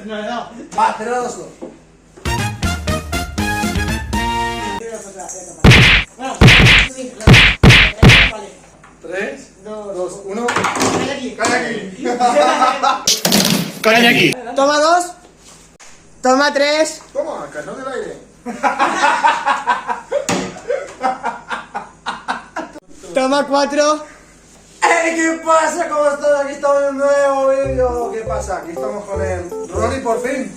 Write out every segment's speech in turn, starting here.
No. Va, 3, 2, 1. Bueno, sí, vale. 3, 2, 2, 1. Calla aquí. ¡Cállate aquí! Toma 2. Toma 3. Toma, cajón del aire. Toma 4. ¿Qué pasa? ¿Cómo estás? Aquí estamos en un nuevo vídeo. ¿Qué pasa? Aquí estamos con el Ronnie por fin.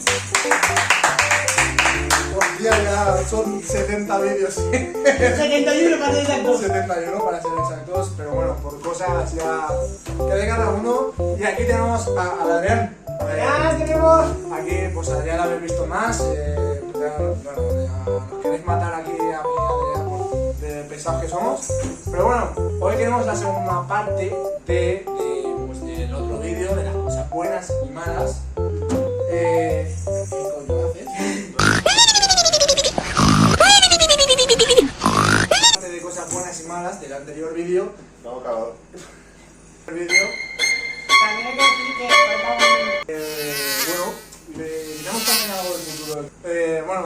Hostia, ya son 70 vídeos. 71 para ser exactos. 71 para ser exactos, pero bueno, por cosas ya que de cada uno. Y aquí tenemos a Adrián. Ya tenemos. Aquí, pues Adrián la habéis visto más. Bueno, ya nos queréis matar aquí a mí y a Adrián por de pesados que somos. Pero bueno, hoy tenemos la segunda parte pues, del otro vídeo, de las cosas buenas y malas. ¿Qué coño haces? De cosas buenas y malas del anterior vídeo. Estamos cagados. El vídeo. También hay que decir que Bueno, miramos también algo del futuro. Bueno,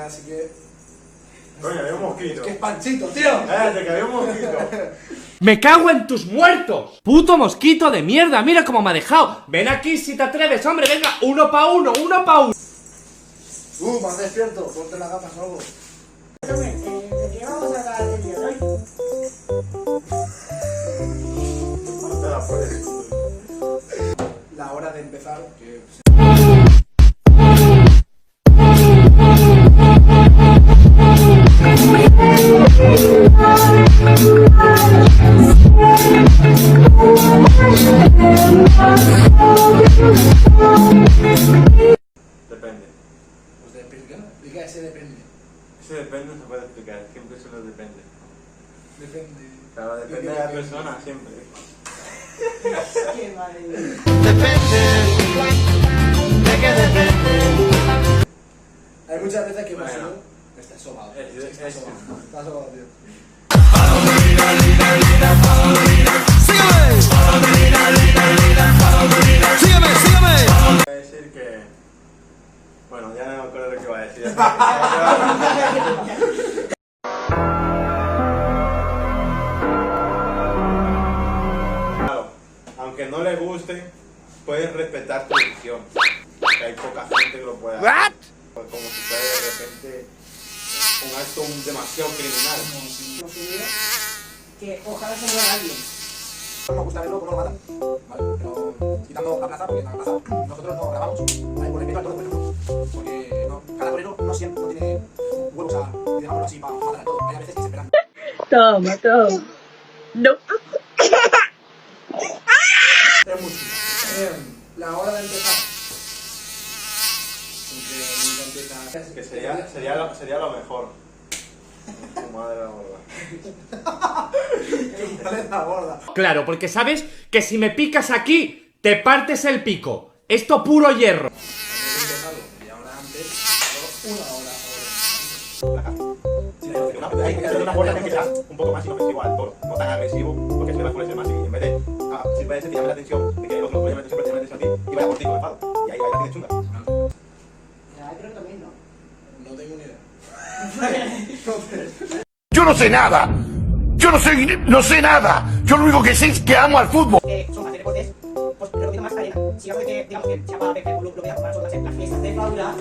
así que. Coño, había un mosquito. Que es Panchito, tío. Te cayó un mosquito. ¡Me cago en tus muertos! ¡Puto mosquito de mierda! ¡Mira cómo me ha dejado! ¡Ven aquí si te atreves, hombre! ¡Venga! ¡Uno pa' uno! Más despierto, ponte las gafas o algo. ¿de qué vamos a hablar el día de hoy? Te la puedes. La hora de empezar. Que... Depende. Pues depende. Diga ese depende. Ese depende se puede explicar. Siempre solo depende. Depende. Claro, depende de la persona, siempre. Qué madre. Hay muchas veces que hemos Bueno. ido. Está sobado. Es- Está sobado, tío. Voy a decir que... Bueno, ya no me acuerdo lo que iba a decir. Claro, aunque no le guste, puedes respetar tu decisión. Porque hay poca gente que lo pueda hacer. Como si fuera de repente un acto demasiado criminal. Que ojalá se muera alguien. No nos gusta verlo como lo matan, ¿vale? Pero quitando la plaza, porque en la plaza nosotros no grabamos, ¿vale? Por respeto al todo, pero porque cada torero no siempre no tiene huevos a, digámoslo así, para matar a todo. Hay a veces que se esperan. Toma. No. Es muy chula. La hora de empezar. Siempre empieza. Que sería lo mejor. Tu madre la gorda. Dale la borda. Claro, porque sabes que si me picas aquí, te partes el pico. Esto puro hierro. Empezarlo media hora antes, luego una hora antes. Hay que hacer una forma que seas un poco más inofensivo al toro, no tan agresivo, porque si le vas a más y en vez de si puede ser que llame la atención de que los otros siempre te llamen la atención a ti y vaya por ti con el palo. Y ahí la tienes chunga. Ya, creo también, ¿no? No tengo ni idea. Yo no sé nada. Yo no sé nada. Yo lo único que sé es que amo al fútbol. Son más de deportes, pues lo que más arena. Si vamos a que, digamos que se llama Pepe, lo que da para nosotros en las fiestas de Faula.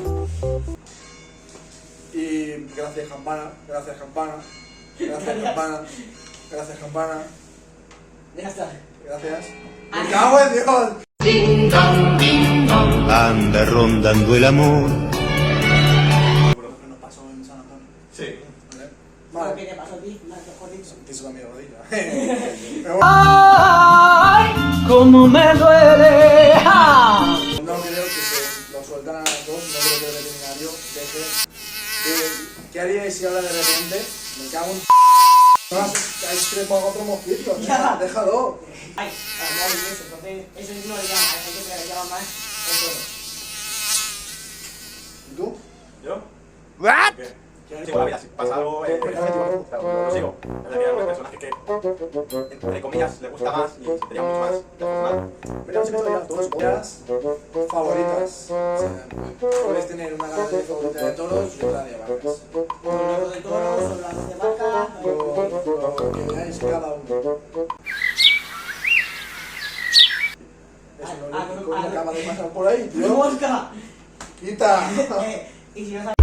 Y gracias campana, gracias campana, gracias campana, gracias campana, Ya está. gracias. ¡Me cago en Dios! Anda rondando el amor. Lo que nos pasó en San Antonio. Sí. Vale. Vale. ¿Qué pasó a ti? Mejor dicho. Te hizo mi rodilla. Pero bueno, Cómo me duele. no creo que se lo sueltan a los dos, no creo que el veterinario deje. ¿Qué haríais si ahora de repente me cago en hay otro mosquito? Ya. Déjalo. Ay, no hay eso, entonces eso no le llama, hay gente que le llama más el toro. ¿Y tú? ¿Yo? ¿What? ¿Qué? Sí, bueno, mira, si pasa algo, lo sigo. Es decir, hay personas que entre comillas, le gusta más y sería mucho más afortunado. Pero hemos hecho ya todas las favoritas. O sea, puedes tener una ganadería favorita de toros y otra de vacas. Los de toros o las de vaca. Lo que veáis cada uno. Eso es lo único que acaba de pasar por ahí, tío. ¡Mosca! ¡Quita! Y si no sabes...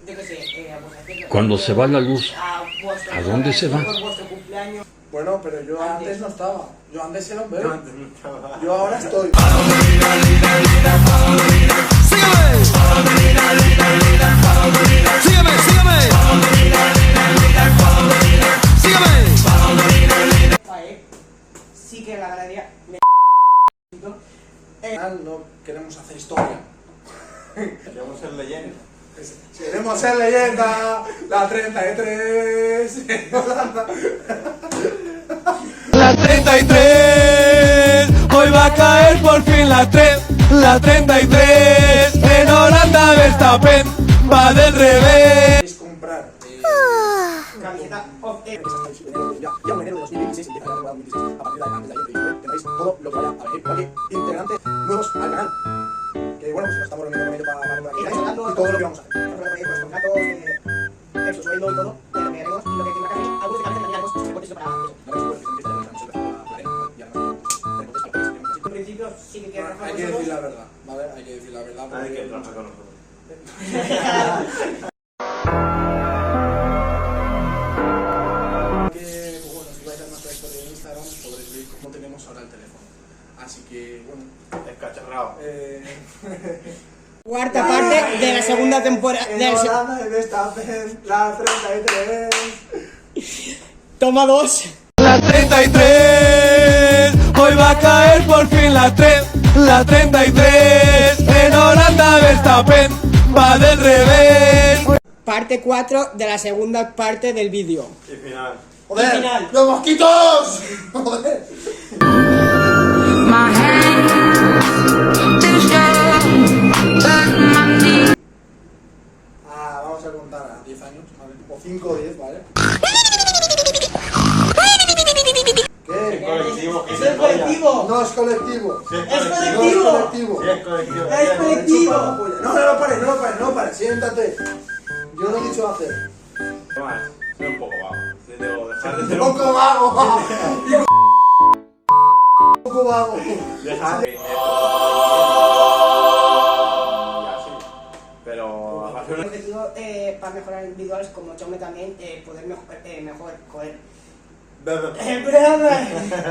Yo qué sé, pues, Cuando se va la luz, vuestro ¿a dónde se va? por vuestro cumpleaños. Bueno, pero yo antes no estaba. Yo antes era un bebé. Yo ahora estoy. Sí que la ganadería me... No queremos hacer historia. Queremos ser leyenda. Queremos ser leyenda. La 33. La 33, hoy va a caer por fin la 33, en Holanda Verstappen va del revés. Podéis comprar Camiseta of air. ya en enero de 2016 empieza la temporada 2016. A partir de antes de ahí tendréis todo lo que vaya a venir. Porque integrantes nuevos al canal. Que bueno, pues nos estamos reuniendo con ellos para aquí y todo lo que vamos a hacer. Los contratos, su sueldo y todo, lo que haremos y lo que tenga que hacer. Algunos de cabeza tendríamos sus reportes para eso. En principio sí que quiero trabajar Hay con que decir nosotros. la verdad, ¿vale? Hay que decir la verdad. Nadie porque- que trabaja con nosotros. Que, bueno, si vais a nuestra historia de Instagram podréis ver cómo tenemos ahora el teléfono. Así que, bueno, Es cacharrao. Cuarta parte de la segunda temporada. en Holanda de Verstappen, la 33. Toma 2. La 33, hoy va a caer por fin la 33, en Holanda Verstappen va del revés. Parte 4 de la segunda parte del vídeo. Y final. ¡Joder! Final. ¡Los mosquitos! ¡Joder! Vamos a contar a 10 años, ¿vale? O 5 o 10, ¿vale? ¿Qué? Colectivo, ¡Es el colectivo! No es colectivo. ¡Es No colectivo! es colectivo. Sí, es colectivo. ¡Es colectivo! No pares, siéntate. Yo no he dicho hacer. ¿Qué más? Soy un poco vago. Debo dejar de ser Un poco vago. Un poco vago. Dejar de... Ya sí. Pero... va a ser El una- objetivo para mejorar individuales, como Chome también, poder mejor coger.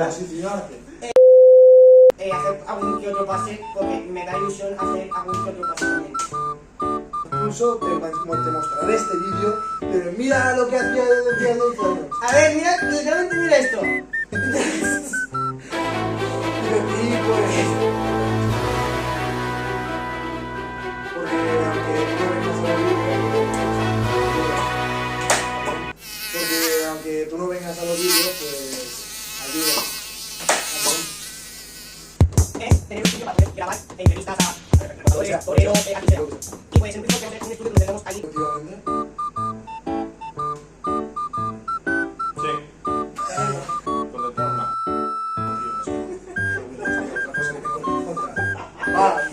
Posicionarte. Hacer algún que otro pase, porque me da ilusión hacer algún que otro pase también. Incluso te mostraré este vídeo, pero mira lo que hacía desde hace 2 años. A ver, mira, literalmente mira esto. Y de ti, pues. Porque aunque tú no vengas a los vídeos, pues ayuda. Tener un sitio para poder grabar entrevistas a toreros, a quien sea. Y pues en un principio queremos hacer un estudio donde tenemos allí. Últimamente. Sí. Contestar una. Va,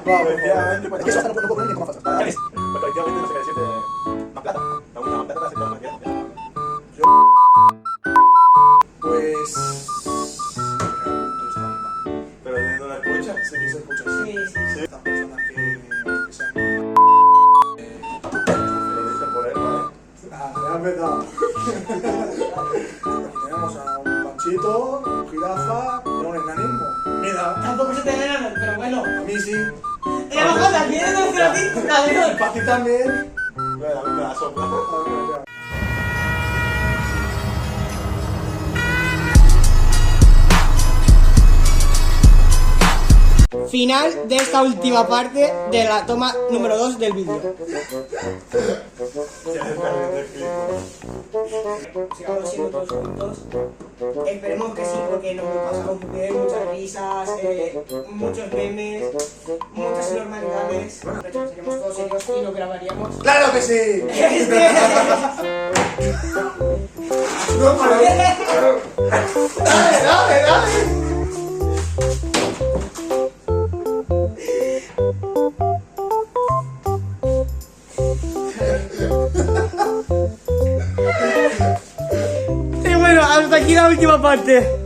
Efectivamente, pues... Es que eso hasta no puedo poner ni como falsas. Pues colectivamente no sé qué decirte. Más plata. Me gusta más plata, se toma más plata. Pues. Pero no la escuchas. Sé que se escucha así. Sí, sí. Estas personas que sean. Lo dice por él, ¿vale? Me has vetado. Aquí tenemos a un panchito, un jirafa y un enanismo. Mira, Tampoco se te ven, pero bueno. a mí sí. No jodas, vienes de decir a ti, cabrón. Para ti también. Bueno, a mí me la sopla. Final de esta última parte de la toma número 2 del vídeo. Sigamos siendo todos juntos. Esperemos que sí, porque nos lo pasamos muy bien, muchas risas, muchos memes, muchas normalidades. Seríamos todos serios y lo grabaríamos. ¡Claro que sí! No, Dale, dale, dale. Y bueno, hasta aquí la última parte.